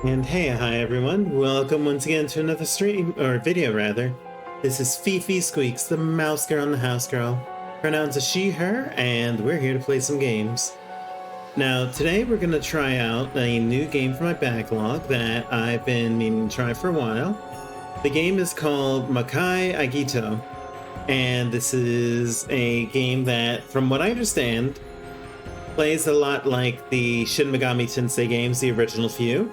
And hey, hi everyone. Welcome once again to another stream, or video rather. This is FifiSqueaks, the mouse girl and the house girl. Pronouns are she, her, and we're here to play some games. Now, today we're going to try out a new game for my backlog that I've been meaning to try for a while. The game is called Makai Agito, and this is a game that, from what I understand, plays a lot like the Shin Megami Tensei games, the original few.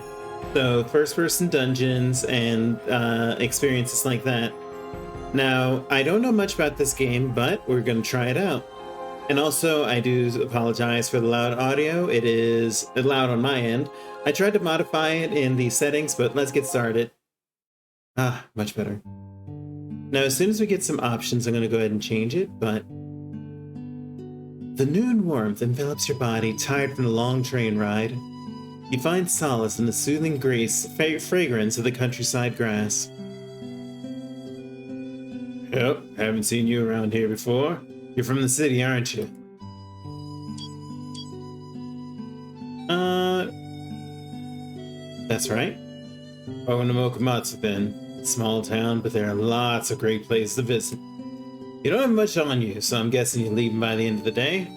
So first-person dungeons and experiences like that. Now, I don't know much about this game, but we're going to try it out. And also, I do apologize for the loud audio. It is loud on my end. I tried to modify it in the settings, but let's get started. Much better. Now, as soon as we get some options, I'm going to go ahead and change it, but... The noon warmth envelops your body, tired from the long train ride. You find solace in the soothing fragrance of the countryside grass. Yep, haven't seen you around here before. You're from the city, aren't you? That's right. Welcome to Mokumatsu then. Small town, but there are lots of great places to visit. You don't have much on you, so I'm guessing you're leaving by the end of the day.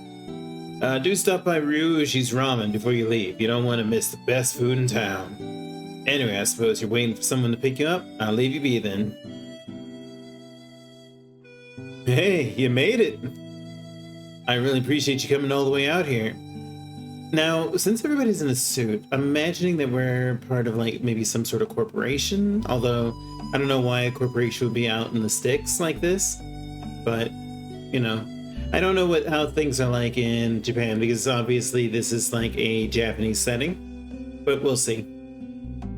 Do stop by Ryuji's Ramen before you leave. You don't want to miss the best food in town. Anyway, I suppose you're waiting for someone to pick you up. I'll leave you be then. Hey, you made it! I really appreciate you coming all the way out here. Now, since everybody's in a suit, I'm imagining that we're part of, like, maybe some sort of corporation. Although, I don't know why a corporation would be out in the sticks like this. But, you know... I don't know how things are like in Japan, because obviously this is like a Japanese setting, but we'll see.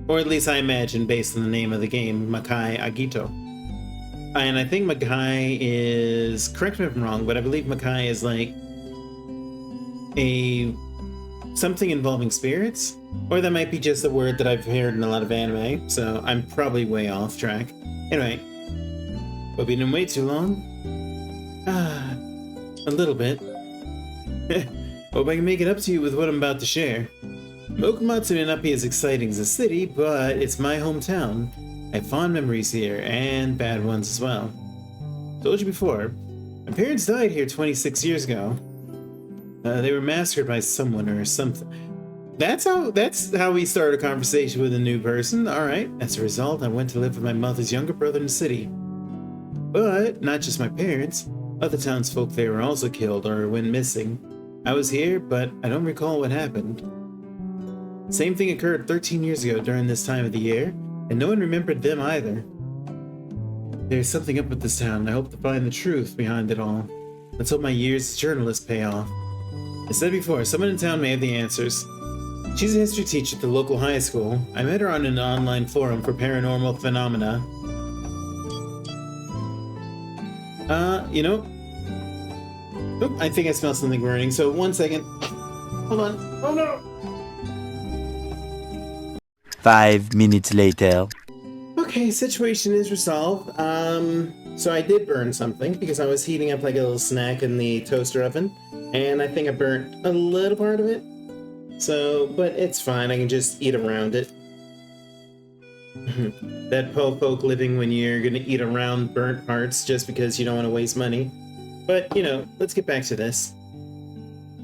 Or at least I imagine based on the name of the game, Makai Agito. And I think Makai is, correct me if I'm wrong, but I believe Makai is like something involving spirits? Or that might be just a word that I've heard in a lot of anime, so I'm probably way off track. Anyway, hope you didn't wait too long. A little bit. Hope I can make it up to you with what I'm about to share. Mokumatsu may not be as exciting as a city, but it's my hometown. I have fond memories here, and bad ones as well. Told you before, my parents died here 26 years ago. They were massacred by someone or something. That's how we start a conversation with a new person. Alright, as a result, I went to live with my mother's younger brother in the city. But not just my parents. Other townsfolk there were also killed or went missing. I was here, but I don't recall what happened. Same thing occurred 13 years ago during this time of the year, and no one remembered them either. There's something up with this town, and I hope to find the truth behind it all. Let's hope my years as a journalist pay off. I said before, someone in town may have the answers. She's a history teacher at the local high school. I met her on an online forum for paranormal phenomena. You know... Oop, I think I smell something burning, so 1 second. Hold on. Oh no! 5 minutes later. Okay, situation is resolved. So I did burn something because I was heating up like a little snack in the toaster oven, and I think I burnt a little part of it. So, but it's fine, I can just eat around it. That po folk living when you're gonna eat around burnt parts just because you don't want to waste money. But, you know, let's get back to this.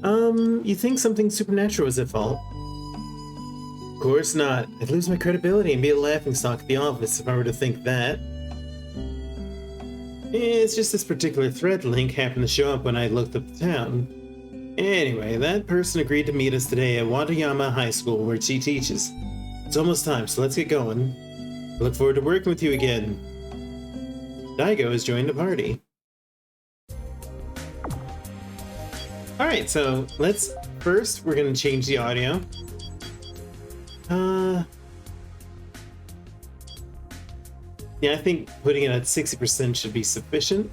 You think something supernatural was at fault? Of course not. I'd lose my credibility and be a laughingstock at the office if I were to think that. It's just this particular thread link happened to show up when I looked up the town. Anyway, that person agreed to meet us today at Wadayama High School where she teaches. It's almost time, so let's get going. I look forward to working with you again. Daigo has joined the party. Alright, so first we're gonna change the audio. Yeah, I think putting it at 60% should be sufficient.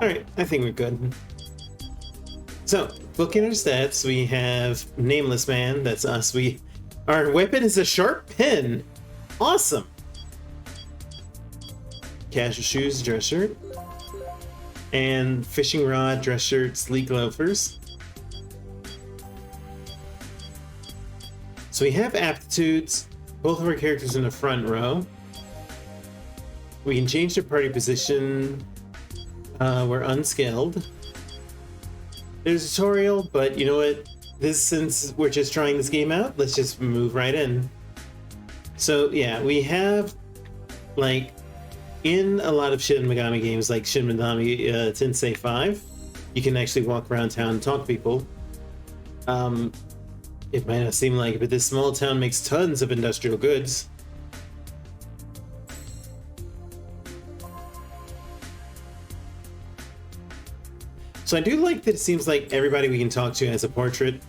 Alright, I think we're good. So, looking at our stats, we have Nameless Man, that's us. Our weapon is a sharp pen! Awesome! Casual shoes, dress shirt. And fishing rod, dress shirt, sleek loafers. So we have aptitudes. Both of our characters in the front row. We can change their party position. We're unskilled. There's a tutorial, but you know what? Since we're just trying this game out, let's just move right in. So yeah, we have, like, in a lot of Shin Megami games, like Shin Megami Tensei 5, you can actually walk around town and talk to people. It might not seem like it, but this small town makes tons of industrial goods. So I do like that it seems like everybody we can talk to has a portrait.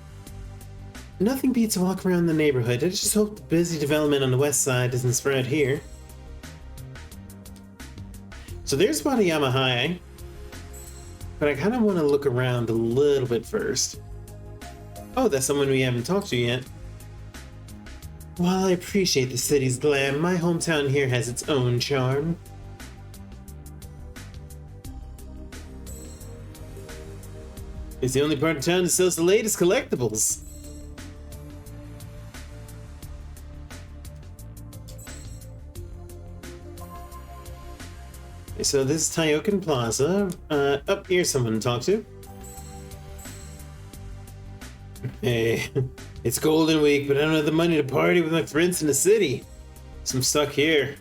Nothing beats a walk around the neighborhood. I just hope the busy development on the west side doesn't spread here. So there's Wadayama High, but I kind of want to look around a little bit first. Oh, that's someone we haven't talked to yet. While I appreciate the city's glam, my hometown here has its own charm. It's the only part of town that sells the latest collectibles. So this is Tyoken Plaza. Up here's someone to talk to. Hey, it's Golden Week, but I don't have the money to party with my friends in the city. So I'm stuck here.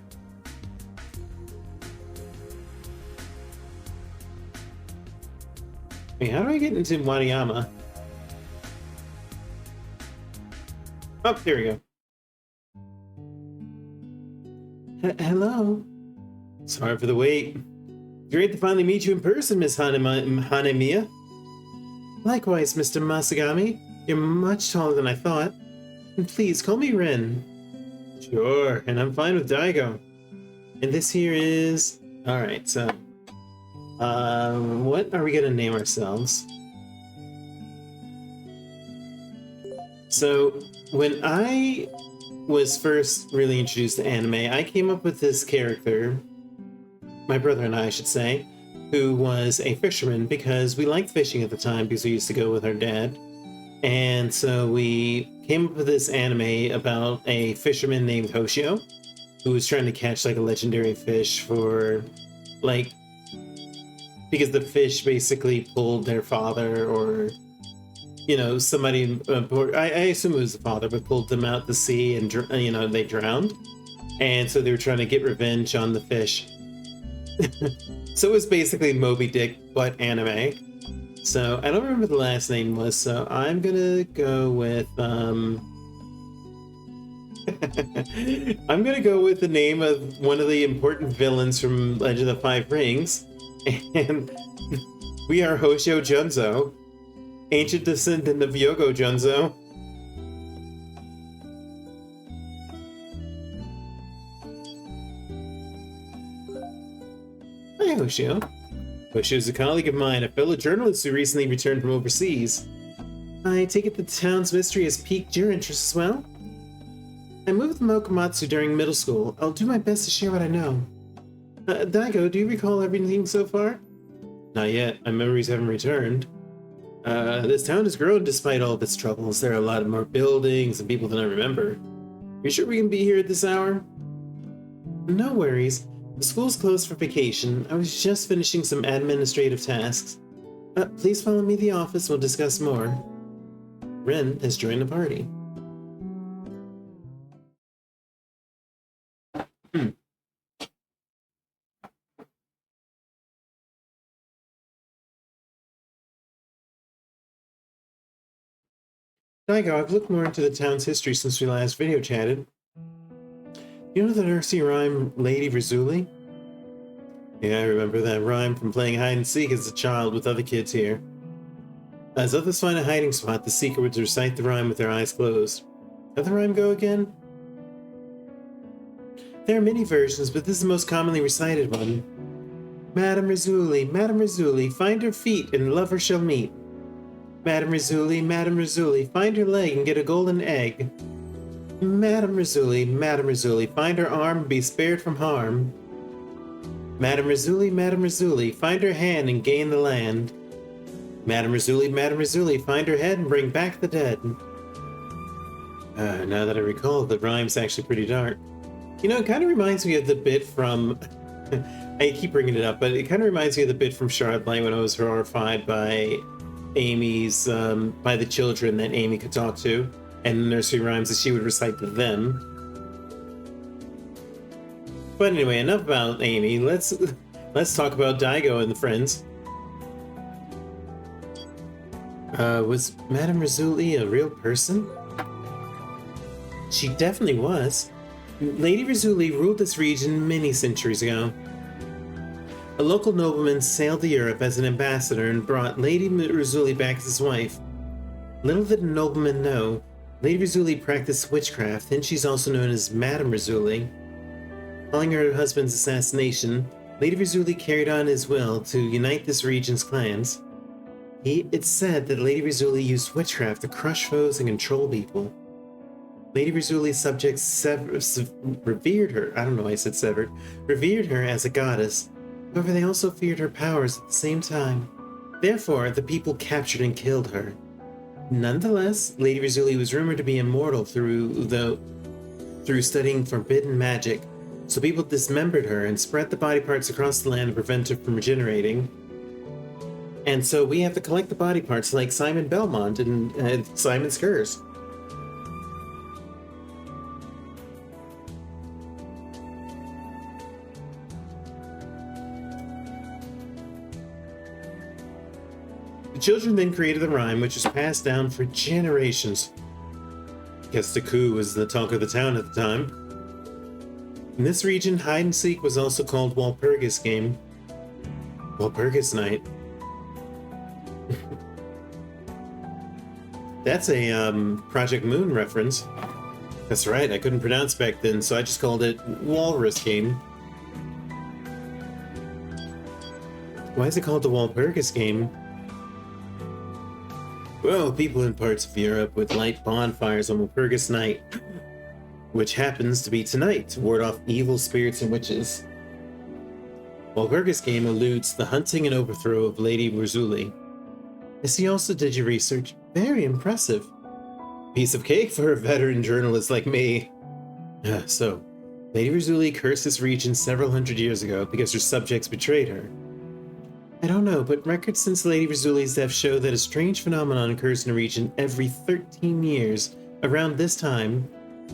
Wait, how do I get into Wadayama? Oh, there we go. Hello. Sorry for the wait. Great to finally meet you in person, Miss Hanemiya. Likewise, Mr. Masagami. You're much taller than I thought. And please, call me Ren. Sure, and I'm fine with Daigo. And this here is... Alright, so... what are we gonna name ourselves? So, when I was first really introduced to anime, I came up with this character, my brother and I should say, who was a fisherman because we liked fishing at the time because we used to go with our dad. And so we came up with this anime about a fisherman named Hoshio who was trying to catch like a legendary fish for like, because the fish basically pulled their father or, you know, somebody, I assume it was the father, but pulled them out to sea and, you know, they drowned. And so they were trying to get revenge on the fish. So it was basically Moby Dick, but anime. So I don't remember what the last name was, so I'm gonna go with, I'm gonna go with the name of one of the important villains from Legend of the Five Rings. And we are Hoshio Junzo, ancient descendant of Yogo Junzo. Hi, Hoshio. Hoshio is a colleague of mine, a fellow journalist who recently returned from overseas. I take it the town's mystery has piqued your interest as well? I moved to Mokomatsu during middle school. I'll do my best to share what I know. Daigo, do you recall everything so far? Not yet. My memories haven't returned. This town has grown despite all of its troubles. There are a lot more buildings and people than I remember. You sure we can be here at this hour? No worries. The school's closed for vacation. I was just finishing some administrative tasks. Please follow me to the office. We'll discuss more. Ren has joined the party. Daigo, I've looked more into the town's history since we last video chatted. You know the nursery rhyme, Lady Verzuli? Yeah, I remember that rhyme from playing hide and seek as a child with other kids here. As others find a hiding spot, the seeker would recite the rhyme with their eyes closed. How'd the rhyme go again? There are many versions, but this is the most commonly recited one. Madame Verzuli, find her feet and lover shall meet. Madame Verzuli, find her leg and get a golden egg. Madame Verzuli, find her arm and be spared from harm. Madame Verzuli, find her hand and gain the land. Madame Verzuli, find her head and bring back the dead. Now that I recall, the rhyme's actually pretty dark. You know, it kind of reminds me of the bit from... I keep bringing it up, but it kind of reminds me of the bit from Charlotte Light when I was horrified by by the children that Amy could talk to, and the nursery rhymes that she would recite to them. But anyway, enough about Amy. Let's talk about Daigo and the friends. Was Madame Rizzoli a real person? She definitely was. Lady Rizzoli ruled this region many centuries ago. A local nobleman sailed to Europe as an ambassador and brought Lady Rizzoli back as his wife. Little did the nobleman know, Lady Rizzoli practiced witchcraft, and she's also known as Madame Rizzoli. Following her husband's assassination, Lady Rizzoli carried on his will to unite this region's clans. It's said that Lady Rizzoli used witchcraft to crush foes and control people. Lady Rizzoli's subjects revered her. I don't know why I said severed. Revered her as a goddess. However, they also feared her powers at the same time. Therefore, the people captured and killed her. Nonetheless, Lady Rizzoli was rumored to be immortal through studying forbidden magic, so people dismembered her and spread the body parts across the land to prevent her from regenerating. And so we have to collect the body parts like Simon Belmont and Simon Skurs. The children then created the rhyme, which was passed down for generations. Guess the coup was the talk of the town at the time. In this region, hide and seek was also called Walpurgis game. Walpurgis night. That's a Project Moon reference. That's right, I couldn't pronounce back then, so I just called it Walrus game. Why is it called the Walpurgis game? Well, people in parts of Europe would light bonfires on Walpurgis night, which happens to be tonight, to ward off evil spirits and witches. Walpurgis game alludes to the hunting and overthrow of Lady Rizzoli. I see you also did your research. Very impressive. Piece of cake for a veteran journalist like me. So, Lady Rizzoli cursed this region several hundred years ago because her subjects betrayed her. I don't know, but records since Lady Rizzoli's death show that a strange phenomenon occurs in the region every 13 years. Around this time,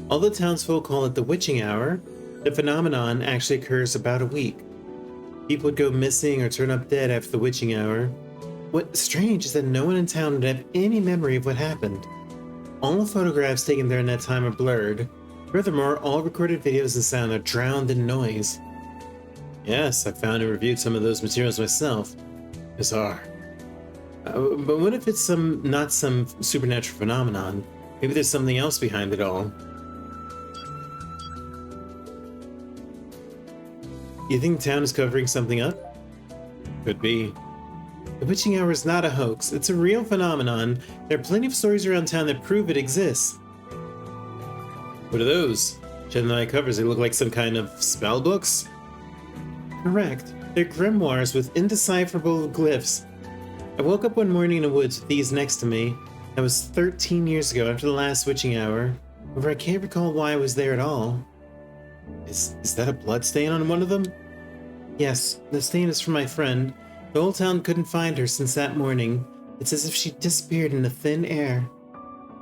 although townsfolk call it the witching hour, the phenomenon actually occurs about a week. People would go missing or turn up dead after the witching hour. What's strange is that no one in town would have any memory of what happened. All the photographs taken during that time are blurred. Furthermore, all recorded videos and sound are drowned in noise. Yes, I found and reviewed some of those materials myself. Bizarre. But what if it's not some supernatural phenomenon? Maybe there's something else behind it all. You think town is covering something up? Could be. The witching hour is not a hoax. It's a real phenomenon. There are plenty of stories around town that prove it exists. What are those? Shed and I covers, they look like some kind of spell books? Correct. They're grimoires with indecipherable glyphs. I woke up one morning in the woods with these next to me. That was 13 years ago after the last witching hour. However, I can't recall why I was there at all. Is that a blood stain on one of them? Yes, the stain is from my friend. The whole town couldn't find her since that morning. It's as if she disappeared in the thin air.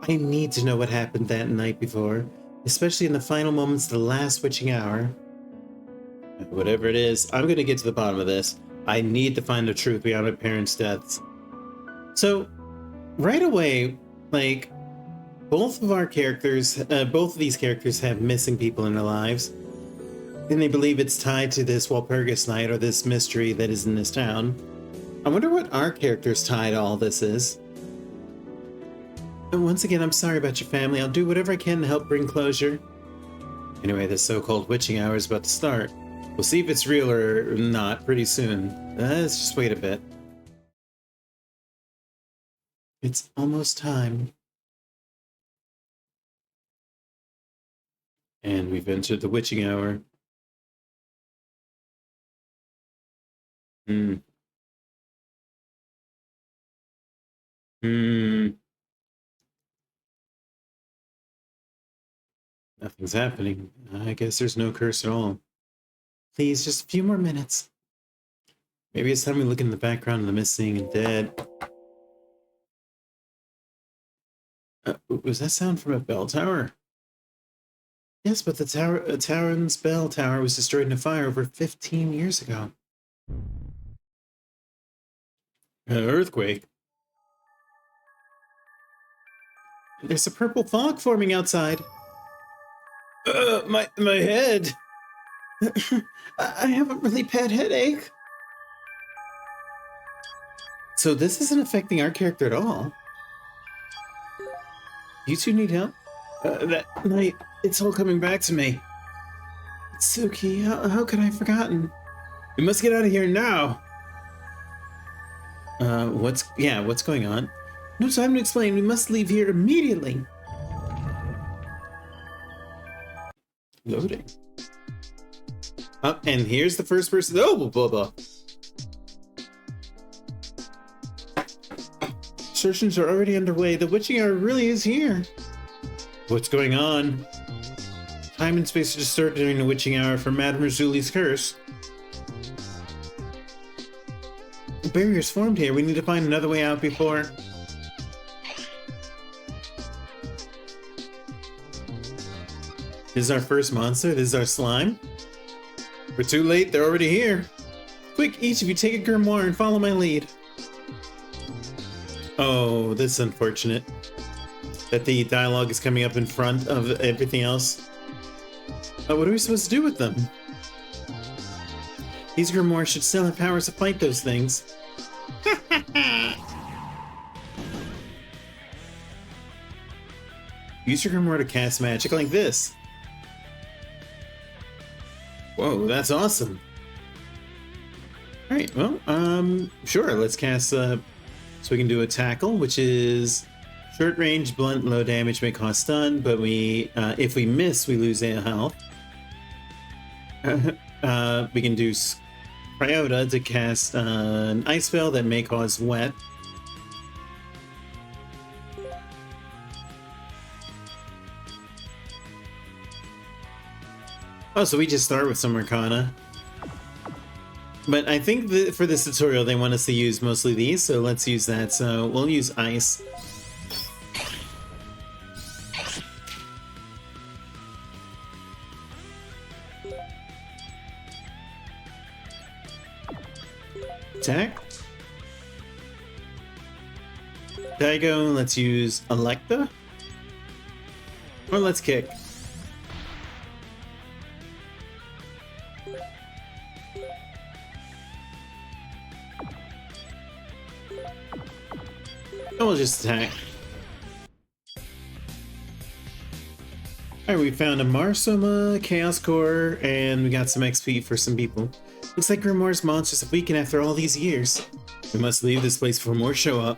I need to know what happened that night before, especially in the final moments of the last witching hour. Whatever it is, I'm going to get to the bottom of this. I need to find the truth beyond my parents' deaths. So, right away, like, both of these characters have missing people in their lives. And they believe it's tied to this Walpurgis night or this mystery that is in this town. I wonder what our character's tie to all this is. And once again, I'm sorry about your family. I'll do whatever I can to help bring closure. Anyway, this so-called witching hour is about to start. We'll see if it's real or not pretty soon. Let's just wait a bit. It's almost time. And we've entered the witching hour. Hmm. Nothing's happening. I guess there's no curse at all. Please, just a few more minutes. Maybe it's time we look in the background of the missing and dead. Was that sound from a bell tower? Yes, but the tower's bell tower was destroyed in a fire over 15 years ago. An earthquake? There's a purple fog forming outside. My head. I have a really bad headache. So this isn't affecting our character at all. You two need help? That night, it's all coming back to me. Suki, how could I have forgotten? We must get out of here now. What's going on? No time to explain. We must leave here immediately. Loading. And here's the first person. Oh, blah, blah. Searches are already underway. The witching hour really is here. What's going on? Time and space are disturbed during the witching hour for Madame Razuli's curse. The barrier's formed here. We need to find another way out before... This is our first monster. This is our slime. We're too late. They're already here. Quick, each of you take a grimoire and follow my lead. Oh, this is unfortunate. That the dialogue is coming up in front of everything else. What are we supposed to do with them? These grimoires should still have powers to fight those things. Use your grimoire to cast magic like this. Whoa, that's awesome. Alright, well, sure, let's cast, so we can do a tackle, which is short range, blunt, low damage, may cause stun, but if we miss, we lose a health. We can do Cryota to cast an ice spell that may cause wet. Oh, so we just start with some Arcana. But I think that for this tutorial they want us to use mostly these, so let's use that. So we'll use Ice. Attack. Daigo, let's use Electa. Or let's kick. And we'll just attack. Alright, we found a Marsoma, Chaos Core, and we got some XP for some people. Looks like Grimoire's monsters have weakened after all these years. We must leave this place before more show up.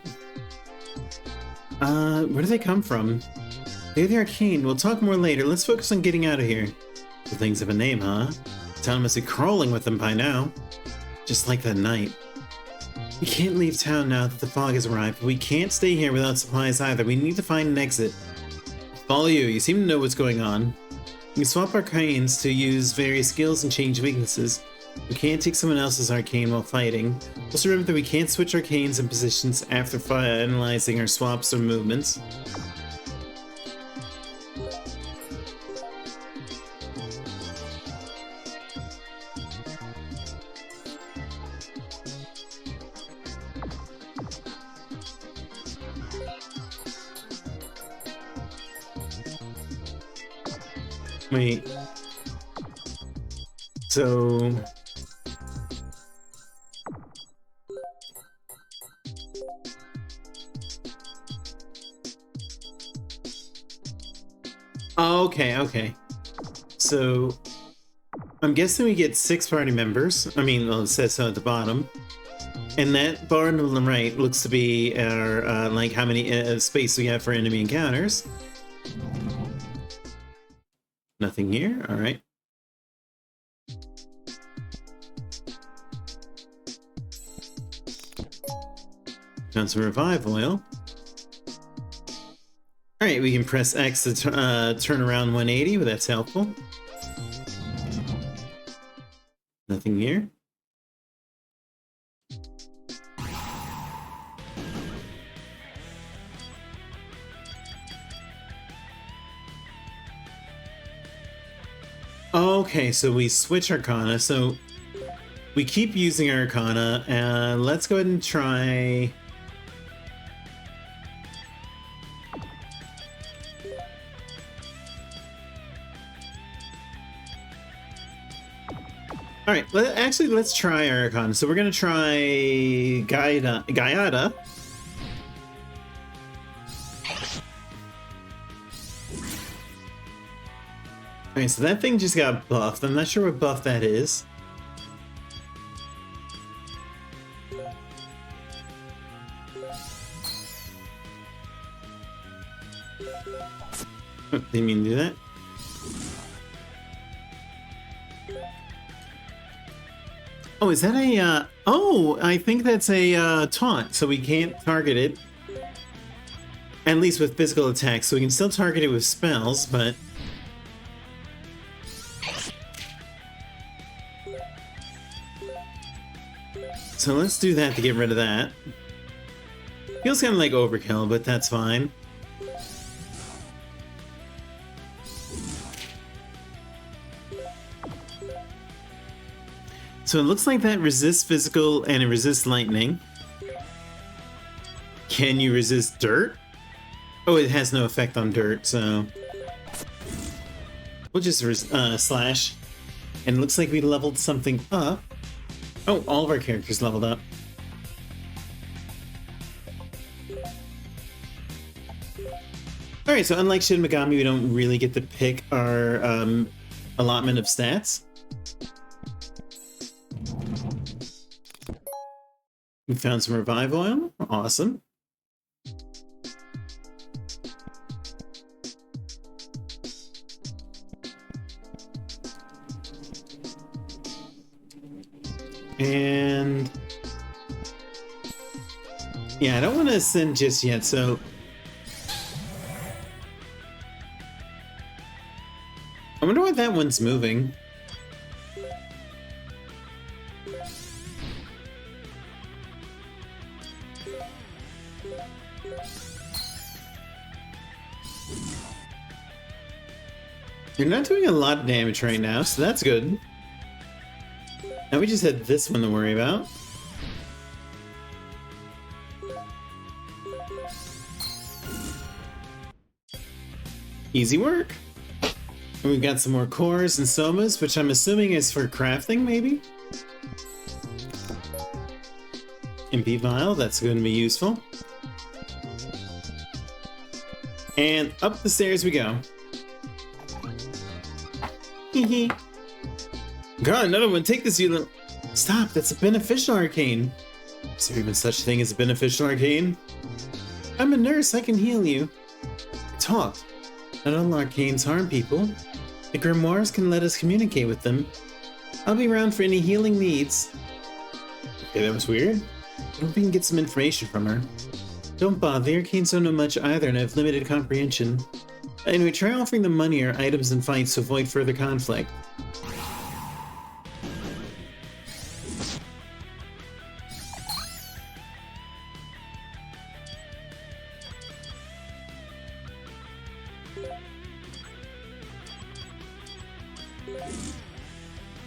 Where do they come from? They're the Arcane. We'll talk more later. Let's focus on getting out of here. The things have a name, huh? The town must be crawling with them by now. Just like that night. We can't leave town now that the fog has arrived, but we can't stay here without supplies either. We need to find an exit. Follow you. You seem to know what's going on. We can swap arcanes to use various skills and change weaknesses. We can't take someone else's arcane while fighting. Also remember that we can't switch arcanes and positions after analyzing our swaps or movements. Wait. So... Okay. So, I'm guessing we get 6 party members. I mean, well, it says so at the bottom. And that bar on the right looks to be our, like, how many space we have for enemy encounters. Nothing here? Alright. Found some revive oil. Alright, we can press X to turn around 180, but that's helpful. Nothing here. Okay, so we switch Arcana, so we keep using our Arcana. Let's go ahead and try... Alright, let's try our Arcana. So we're going to try Gaiata. Alright, so that thing just got buffed. I'm not sure what buff that is. Oh, didn't mean to do that. Oh, is that a, oh, I think that's a, taunt, so we can't target it. At least with physical attacks, so we can still target it with spells, but... So let's do that to get rid of that. Feels kind of like overkill, but that's fine. So it looks like that resists physical and it resists lightning. Can you resist dirt? Oh, it has no effect on dirt, so... We'll just slash. And it looks like we leveled something up. Oh, all of our characters leveled up. Alright, so unlike Shin Megami, we don't really get to pick our allotment of stats. We found some revive oil. Awesome. And yeah, I don't want to ascend just yet, so I wonder why that one's moving. You're not doing a lot of damage right now, so that's good. Now we just had this one to worry about. Easy work. And we've got some more cores and somas, which I'm assuming is for crafting, maybe? MP vial, that's going to be useful. And up the stairs we go. Hehe. God, another one. Take this, you little... Stop, that's a beneficial arcane. Is there even such a thing as a beneficial arcane? I'm a nurse, I can heal you. Talk. Not all arcanes harm people. The grimoires can let us communicate with them. I'll be around for any healing needs. Okay, that was weird. I hope we can get some information from her. Don't bother, the arcanes don't know much either and have limited comprehension. Anyway, try offering them money or items in fights to avoid further conflict.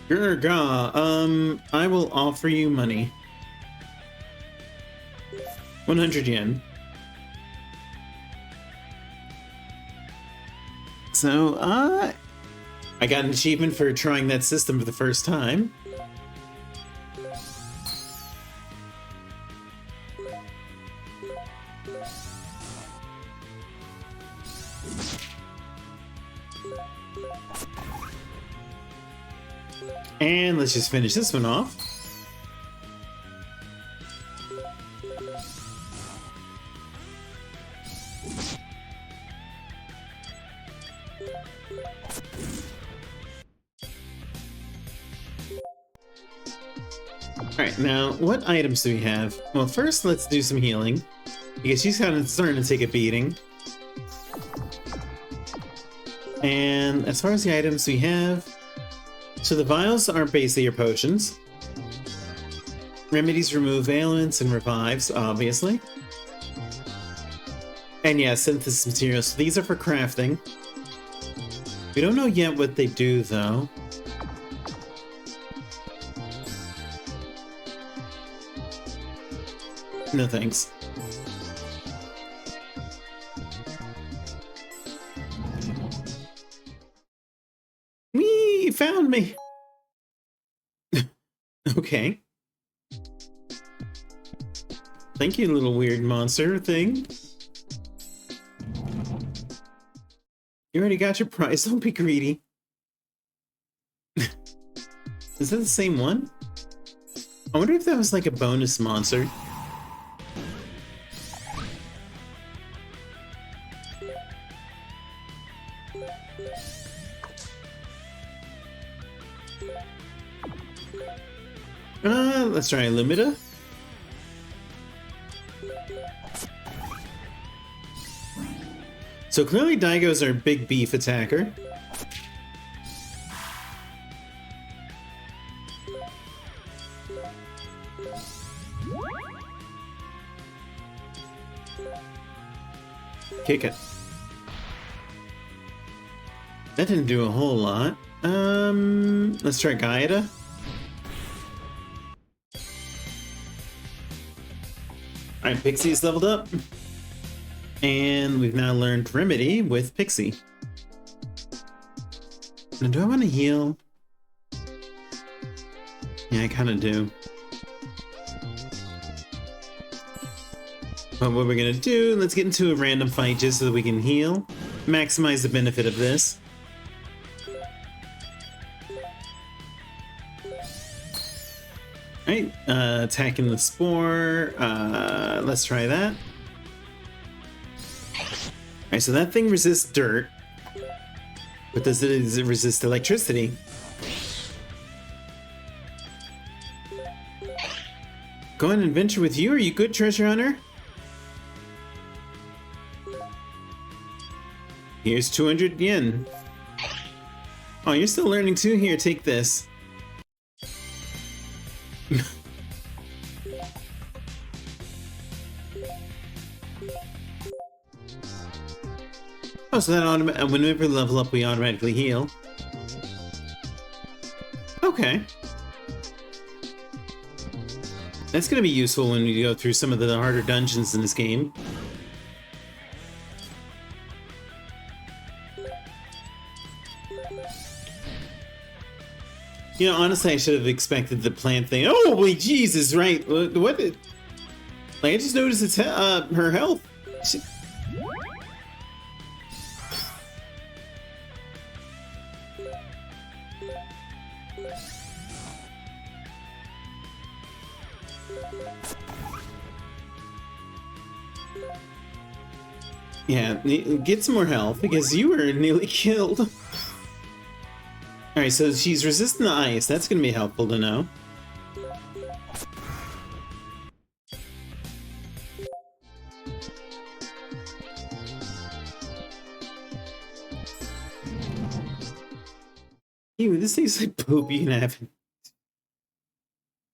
Gurga, I will offer you money. 100 yen. So, I got an achievement for trying that system for the first time. And let's just finish this one off. Alright, now, what items do we have? Well, first let's do some healing, because she's kind of starting to take a beating. And as far as the items we have, so the vials are basically your potions. Remedies remove ailments and revives, obviously. And yeah, synthesis materials. So these are for crafting. We don't know yet what they do, though. No thanks. Whee! You found me! Okay. Thank you, little weird monster thing. You already got your prize, don't be greedy. Is that the same one? I wonder if that was like a bonus monster. Let's try Lumita. So clearly Daigo's our big beef attacker. Kick it. That didn't do a whole lot. Let's try Gaida. Alright, Pixie's leveled up. And we've now learned Remedy with Pixie. Now, do I want to heal? Yeah, I kind of do. But what we're gonna do, let's get into a random fight just so that we can heal. Maximize the benefit of this. Alright, attacking the spore. Let's try that. Alright, so that thing resists dirt. But does it resist electricity? Go on an adventure with you? Are you good, treasure hunter? Here's 200 yen. Oh, you're still learning too? Here, take this. Oh, so that whenever we level up, we automatically heal. Okay. That's gonna be useful when we go through some of the harder dungeons in this game. You know, honestly, I should have expected the plant thing. Oh, wait, Jesus, right. What did... Like, I just noticed it's her health. Yeah, get some more health, because you were nearly killed. Alright, so she's resistant to ice. That's gonna be helpful to know. Ew, this tastes like poop. You can have it.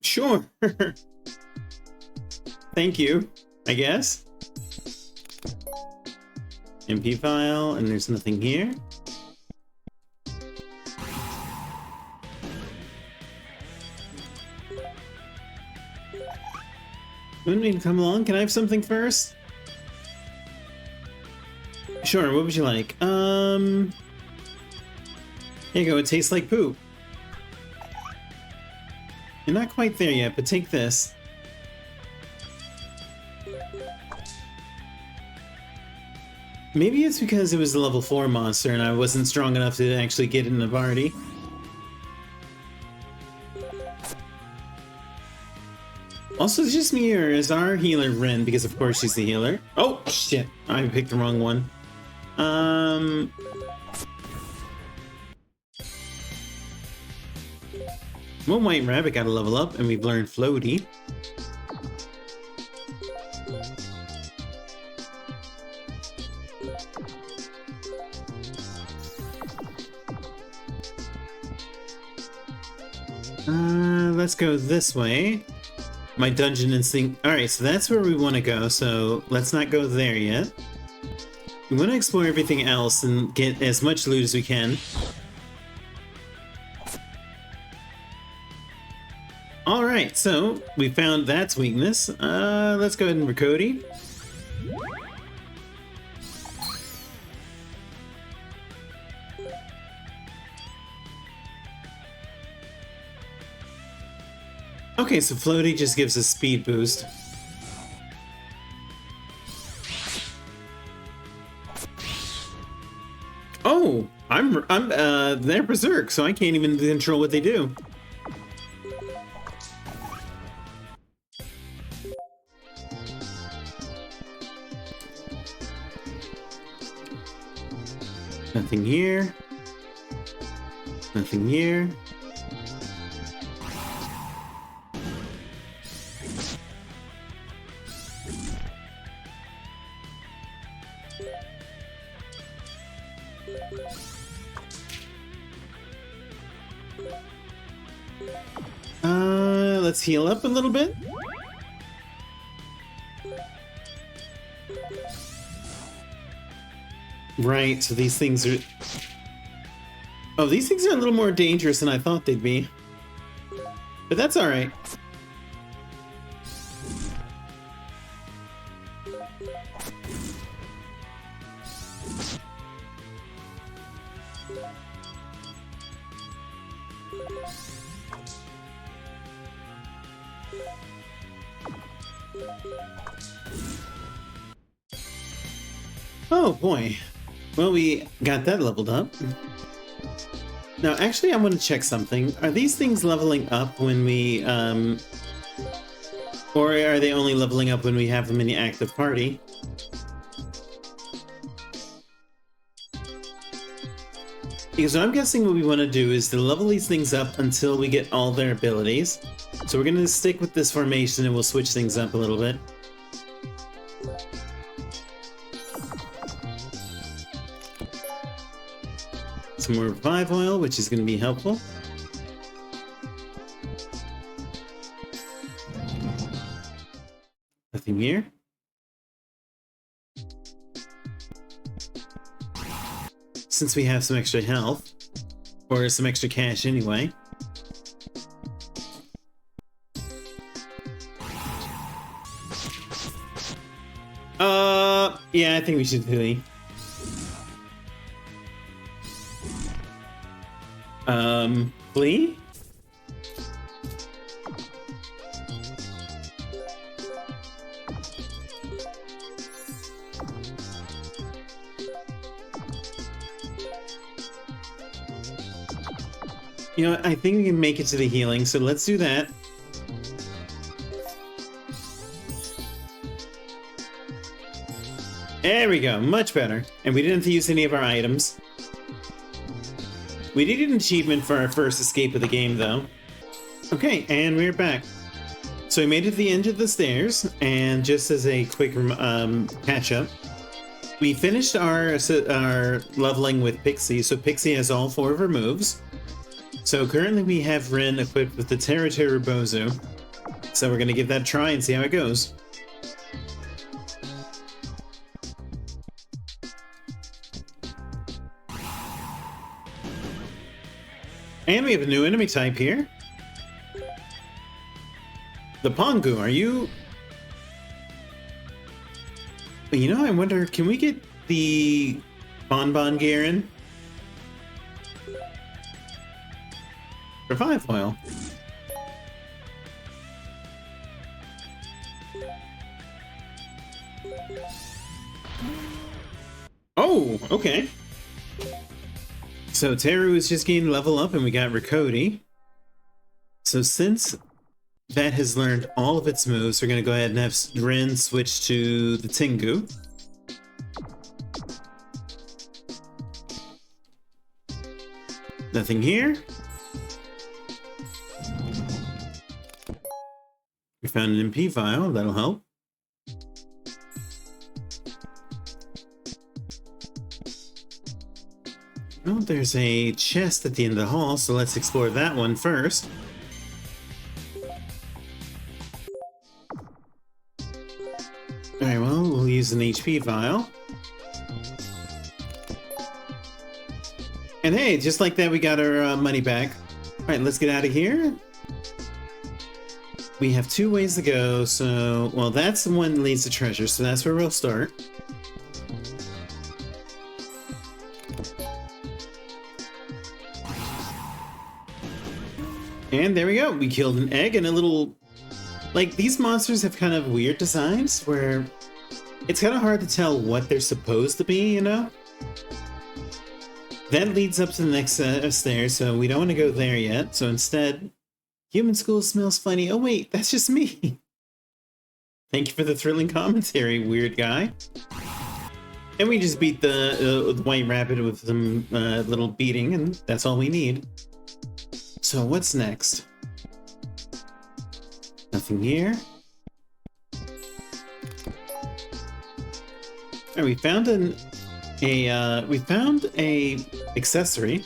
Sure. Thank you, I guess. MP file, and there's nothing here. Wouldn't need to come along? Can I have something first? Sure, what would you like? Here you go, it tastes like poop. You're not quite there yet, but take this. Maybe it's because it was a level 4 monster and I wasn't strong enough to actually get in the party. Also, it's just me, or is our healer Rin? Because of course she's the healer. Oh, shit. I picked the wrong one. One white rabbit got to level up, and we've learned floaty. Let's go this way. My dungeon instinct. Alright, so that's where we want to go, so let's not go there yet. We want to explore everything else and get as much loot as we can. Alright, so we found that's weakness. Let's go ahead and Rakodi. Okay, so Floaty just gives us speed boost. Oh, they're berserk, so I can't even control what they do. Nothing here. Nothing here. Let's heal up a little bit. Right, so these things are... Oh, these things are a little more dangerous than I thought they'd be. But that's alright. Oh boy. Well, we got that leveled up. Now, actually, I want to check something. Are these things leveling up when we, or are they only leveling up when we have them in the active party? Because I'm guessing what we want to do is to level these things up until we get all their abilities. So we're going to stick with this formation and we'll switch things up a little bit. Some more revive oil, which is going to be helpful. Nothing here. Since we have some extra health, or some extra cash anyway. Yeah, I think we should flee. Flee? You know what, I think we can make it to the healing, so let's do that. There we go, much better. And we didn't have to use any of our items. We did get an achievement for our first escape of the game, though. Okay, and we're back. So we made it to the end of the stairs, and just as a quick catch-up, we finished our leveling with Pixie, so Pixie has all 4 of her moves. So currently we have Rin equipped with the Teru Bozu. So we're going to give that a try and see how it goes. And we have a new enemy type here. The Pongu, are you... You know, I wonder, can we get the Bonbon Garen? Revive oil. Oh, okay. So Teru is just getting level up and we got Rakodi. So since that has learned all of its moves, we're going to go ahead and have Rin switch to the Tengu. Nothing here. We found an MP vial, that'll help. Oh, there's a chest at the end of the hall, so let's explore that one first. use an HP vial. And hey, just like that, we got our money back. Alright, let's get out of here. We have 2 ways to go, so... Well, that's the one that leads to treasure, so that's where we'll start. And there we go, we killed an egg and a little... Like, these monsters have kind of weird designs, where it's kind of hard to tell what they're supposed to be, you know? That leads up to the next set of stairs, so we don't want to go there yet. So instead, human school smells funny. Oh wait, that's just me. Thank you for the thrilling commentary, weird guy. And we just beat the White Rabbit with some little beating, and that's all we need. So what's next? Nothing here. Alright, we found a accessory.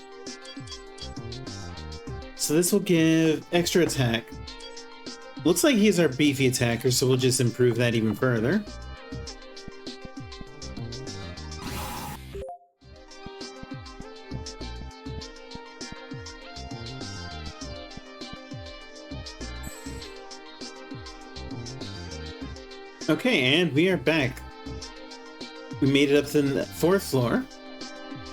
So this will give extra attack. Looks like he's our beefy attacker, so we'll just improve that even further. Okay, and we are back. We made it up to the 4th floor.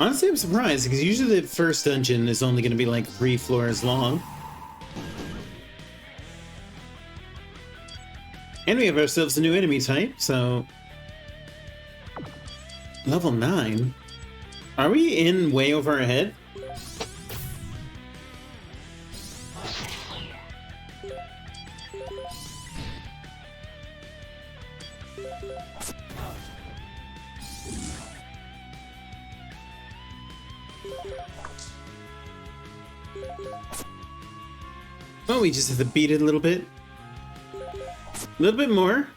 Honestly, I'm surprised, because usually the first dungeon is only going to be like 3 floors long. And we have ourselves a new enemy type, so... Level 9? Are we in way over our head? Oh, we just have to beat it a little bit. A little bit more.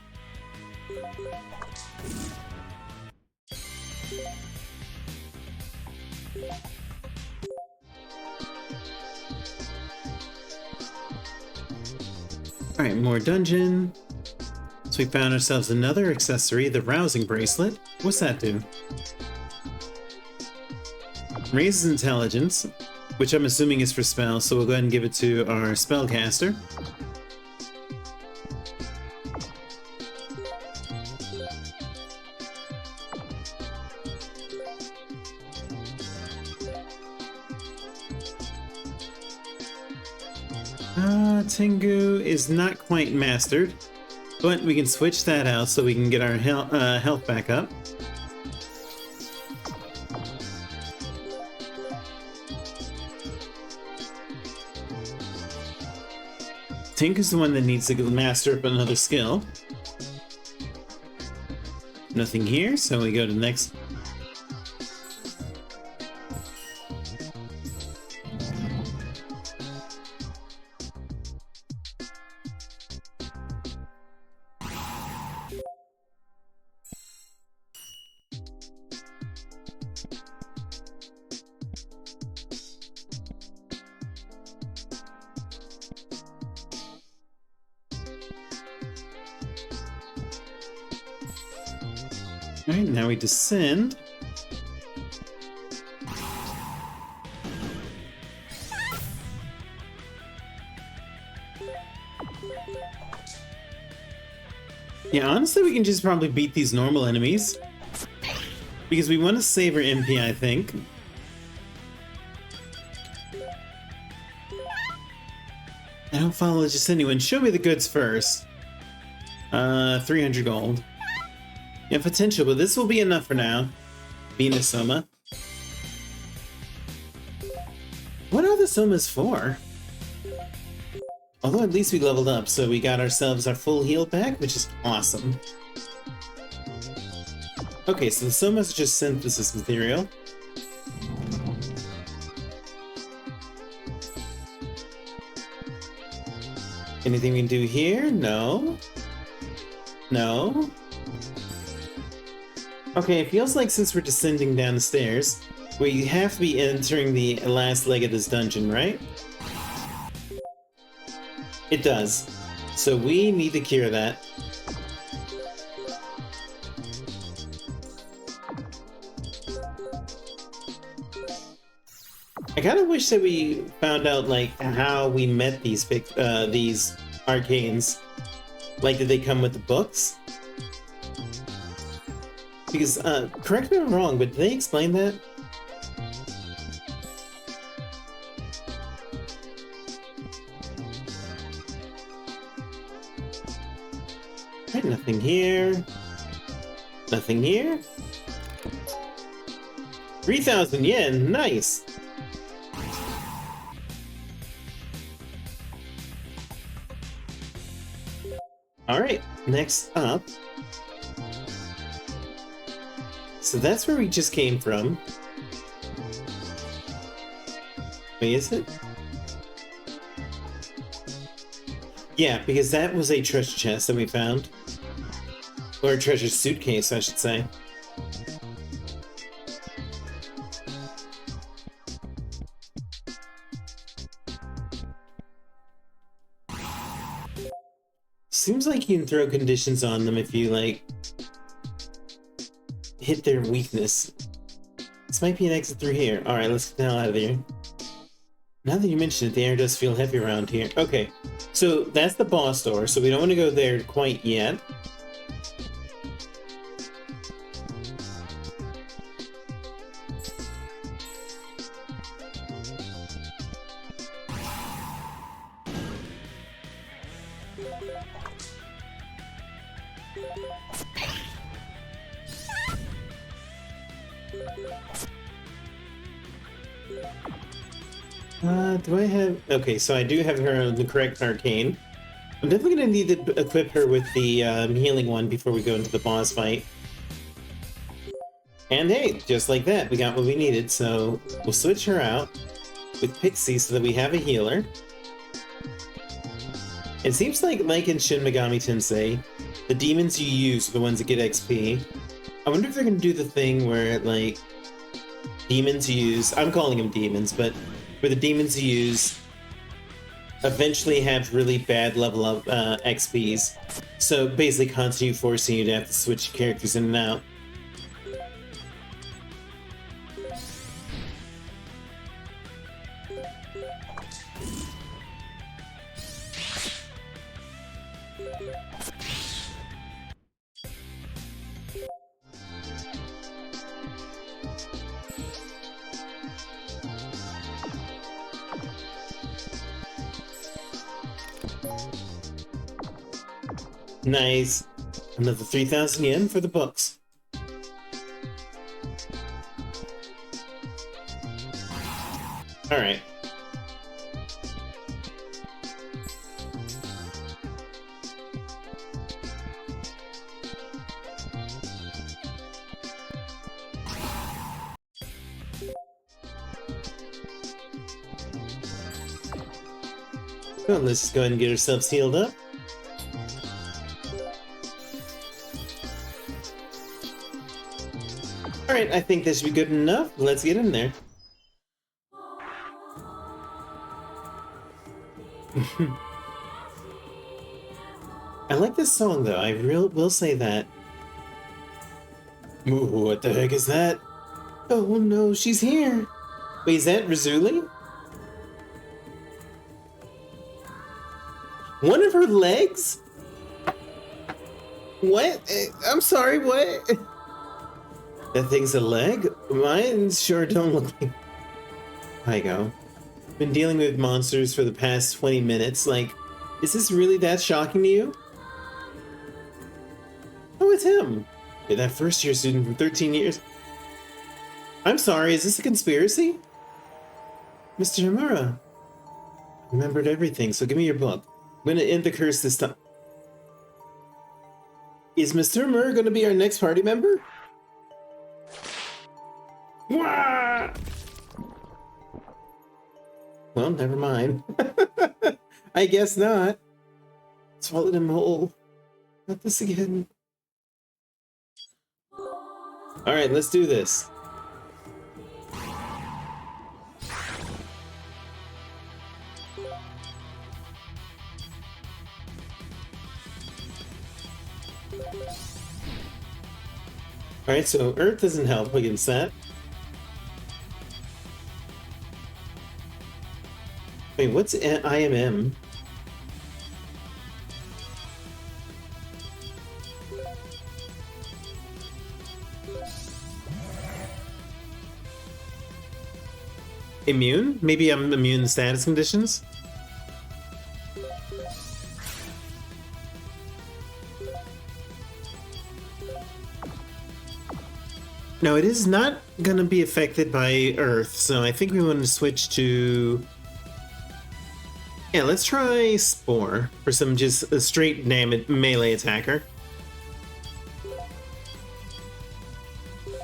Alright, more dungeon. So we found ourselves another accessory, the rousing bracelet. What's that do? Raises intelligence, which I'm assuming is for spells, so we'll go ahead and give it to our spellcaster. Tengu is not quite mastered, but we can switch that out so we can get our health back up. Tengu's the one that needs to master up another skill. Nothing here, so we go to the next. Alright, now we descend. Yeah, honestly, we can just probably beat these normal enemies. Because we want to save our MP, I think. I don't follow just anyone. Show me the goods first. 300 gold. Yeah, potential, but this will be enough for now. Venus Soma. What are the Somas for? Although at least we leveled up, so we got ourselves our full heal back, which is awesome. Okay, so the Somas are just synthesis material. Anything we can do here? No. No. Okay, it feels like since we're descending down the stairs, we have to be entering the last leg of this dungeon, right? It does. So we need to cure that. I kind of wish that we found out like how we met these arcanes. Like, did they come with the books? Because, correct me if I'm wrong, but did they explain that? Right, nothing here. Nothing here. 3,000 yen, nice! Alright, next up. So that's where we just came from. Wait, is it? Yeah, because that was a treasure chest that we found. Or a treasure suitcase, I should say. Seems like you can throw conditions on them if you, like, hit their weakness. This might be an exit through here. Alright, let's get the hell out of here. Now that you mention it, the air does feel heavy around here. Okay, so that's the boss door, so we don't want to go there quite yet. Do I have... Okay, so I do have her on the correct arcane. I'm definitely going to need to equip her with the healing one before we go into the boss fight. And hey, just like that, we got what we needed, so we'll switch her out with Pixie so that we have a healer. It seems like in Shin Megami Tensei, the demons you use are the ones that get XP. I wonder if they're going to do the thing where, like, demons you use... I'm calling them demons, but where the demons you use eventually have really bad level of XPs. So basically constantly forcing you to have to switch characters in and out. Nice. Another 3,000 yen for the books. Alright. Well, let's just go ahead and get ourselves healed up. Alright, I think this should be good enough. Let's get in there. I like this song though, I will say that. Ooh, what the heck is that? Oh no, she's here! Wait, is that Razuli? One of her legs? What? I'm sorry, what? That thing's a leg? Mine sure don't look like... I go. Been dealing with monsters for the past 20 minutes, like, is this really that shocking to you? Oh, it's him! You're that first year student from 13 years. I'm sorry, is this a conspiracy? Mr. Hamura. I remembered everything, so give me your book. I'm gonna end the curse this time. Is Mr. Hamura gonna be our next party member? Wah! Well, never mind. I guess not. Swallowed him whole. Not this again. Alright, let's do this. Alright, so Earth doesn't help against that. Wait, what's IMM? Immune? Maybe I'm immune to status conditions? No, it is not gonna be affected by Earth, so I think we want to switch to... Yeah, let's try Spore for some just a straight melee attacker.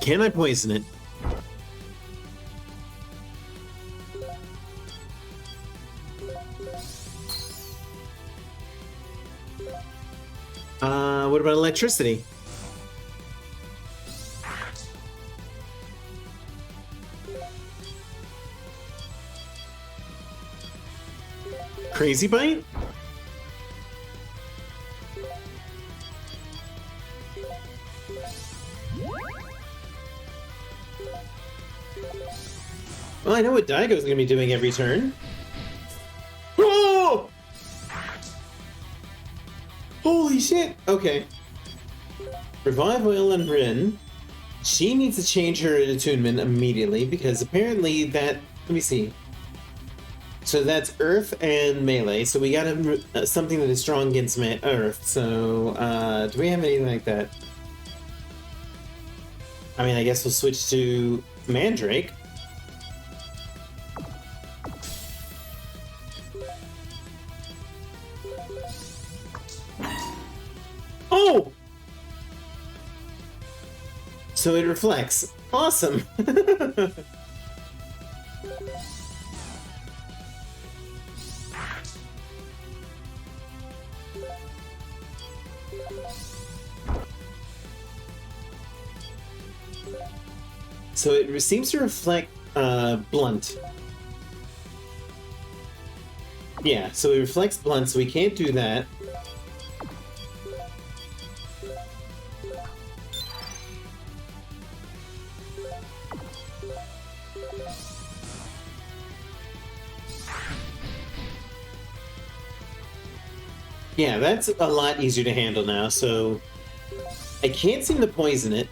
Can I poison it? What about electricity? Crazy Bite? Well, I know what Daigo's gonna be doing every turn. Oh! Holy shit! Okay. Revive Oil and Rin. She needs to change her attunement immediately because apparently that... Let me see. So that's Earth and Melee. So we got something that is strong against Earth. So, do we have anything like that? I mean, I guess we'll switch to Mandrake. Oh! So it reflects. Awesome! So it seems to reflect blunt. Yeah, so it reflects blunt, so we can't do that. Yeah, that's a lot easier to handle now, so I can't seem to poison it.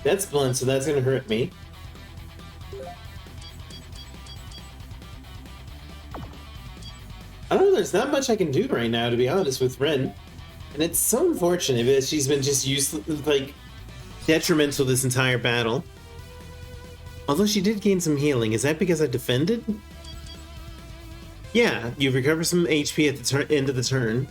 That's blunt, so that's gonna hurt me. I don't know, there's not much I can do right now, to be honest, with Ren. And it's so unfortunate that she's been just like, detrimental this entire battle. Although she did gain some healing. Is that because I defended? Yeah, you recover some HP at the end of the turn.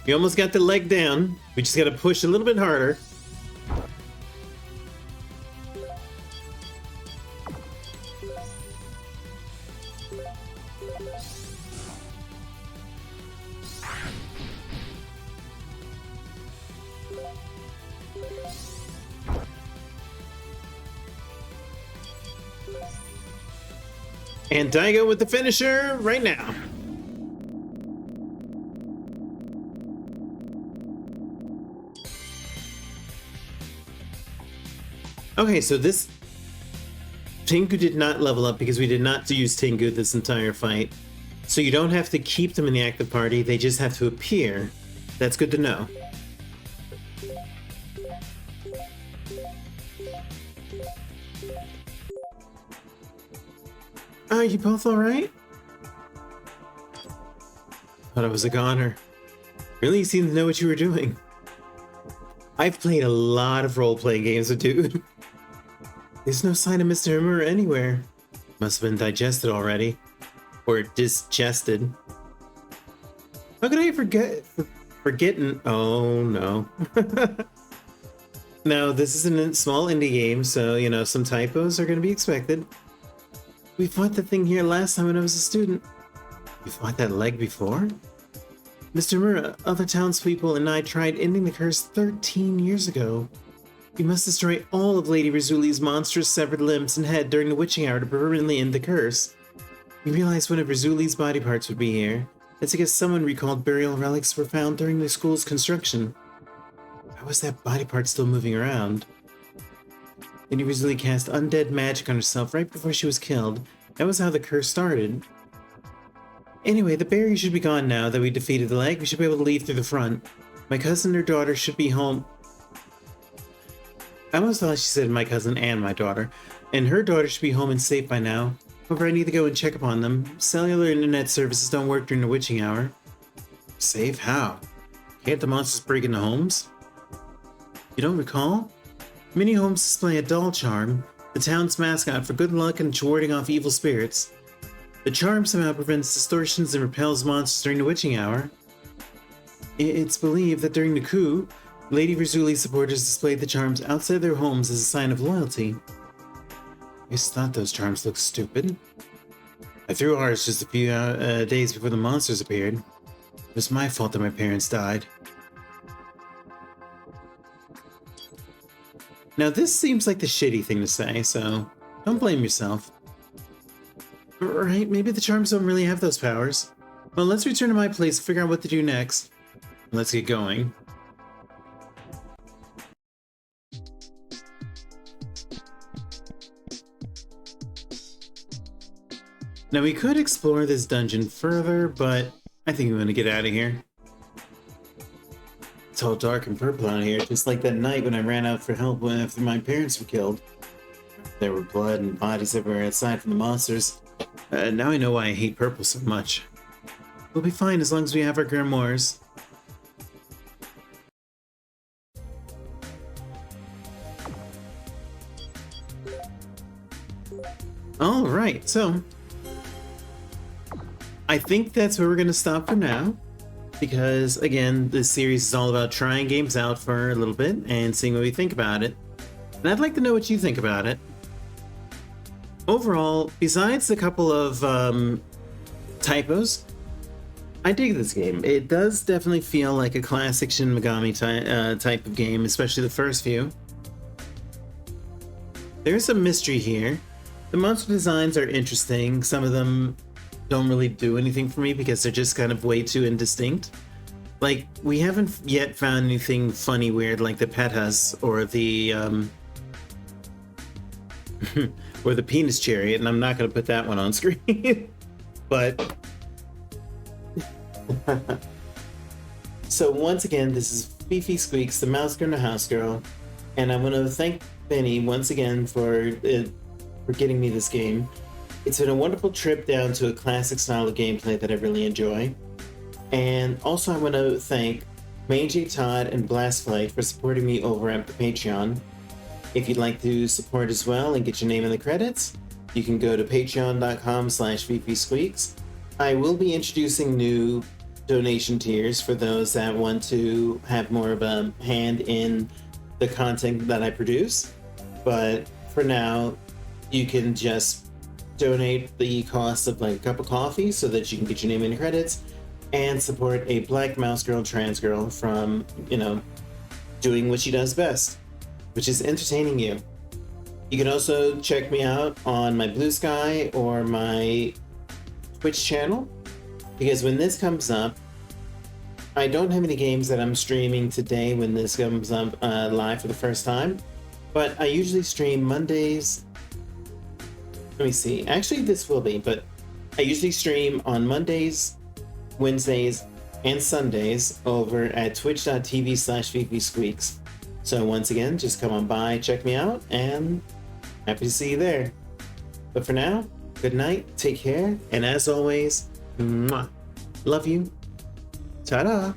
We almost got the leg down. We just gotta push a little bit harder. And Daigo with the finisher right now. Okay, so this Tengu did not level up because we did not use Tengu this entire fight. So you don't have to keep them in the active party, they just have to appear. That's good to know. Are you both alright? Thought I was a goner. Really, you seem to know what you were doing. I've played a lot of role-playing games with dude. There's no sign of Mr. Himura anywhere. Must have been digested already. Or digested. How could I forgetting? Oh no. No, this is a small indie game, so, you know, some typos are going to be expected. We fought the thing here last time when I was a student. You fought that leg before? Mr. Himura, other townspeople and I tried ending the curse 13 years ago. We must destroy all of Lady Rizzuli's monstrous severed limbs and head during the witching hour to permanently end the curse. We realized one of Rizzuli's body parts would be here. That's because someone recalled burial relics were found during the school's construction. How was that body part still moving around? Lady Rizzuli cast undead magic on herself right before she was killed. That was how the curse started. Anyway, the barrier should be gone now that we defeated the leg. We should be able to leave through the front. My cousin and her daughter should be home. I almost thought she said my cousin and my daughter. And her daughter should be home and safe by now. However, I need to go and check upon them. Cellular internet services don't work during the witching hour. Safe? How? Can't the monsters break into homes? You don't recall? Many homes display a doll charm, the town's mascot for good luck and warding off evil spirits. The charm somehow prevents distortions and repels monsters during the witching hour. It's believed that during the coup, Lady Rizzuli supporters displayed the charms outside their homes as a sign of loyalty. I just thought those charms looked stupid. I threw ours just a few days before the monsters appeared. It was my fault that my parents died. Now this seems like the shitty thing to say, so don't blame yourself. Right, maybe the charms don't really have those powers. Well, let's return to my place and figure out what to do next. Let's get going. Now we could explore this dungeon further, but I think I'm gonna get out of here. It's all dark and purple out here, just like that night when I ran out for help after my parents were killed. There were blood and bodies everywhere aside from the monsters. Now I know why I hate purple so much. We'll be fine as long as we have our grimoires. Alright, so I think that's where we're going to stop for now, because again, this series is all about trying games out for a little bit and seeing what we think about it. And I'd like to know what you think about it. Overall, besides a couple of typos, I dig this game. It does definitely feel like a classic Shin Megami type of game, especially the first few. There's some mystery here. The monster designs are interesting. Some of them don't really do anything for me because they're just kind of way too indistinct. Like, we haven't yet found anything funny weird like the Pethas or the or the penis chariot, and I'm not going to put that one on screen. But so once again, this is FifiSqueaks, the mouse girl and the house girl, and I want to thank Benny once again for getting me this game. It's been a wonderful trip down to a classic style of gameplay that I really enjoy. And also I want to thank Mangy Todd and Blastflight for supporting me over at the Patreon. If you'd like to support as well and get your name in the credits, you can go to patreon.com/FifiSqueaks. I will be introducing new donation tiers for those that want to have more of a hand in the content that I produce. But for now, you can just donate the cost of like a cup of coffee so that you can get your name in the credits and support a black mouse girl trans girl from, you know, doing what she does best, which is entertaining you. You can also check me out on my bluesky or my Twitch channel, because when this comes up, I don't have any games that I'm streaming today when this comes up live for the first time, but I usually stream Mondays. Let me see. Actually, this will be, but I usually stream on Mondays, Wednesdays, and Sundays over at twitch.tv/FifiSqueaks. So once again, just come on by, check me out, and happy to see you there. But for now, good night, take care, and as always, mwah, love you. Ta-da!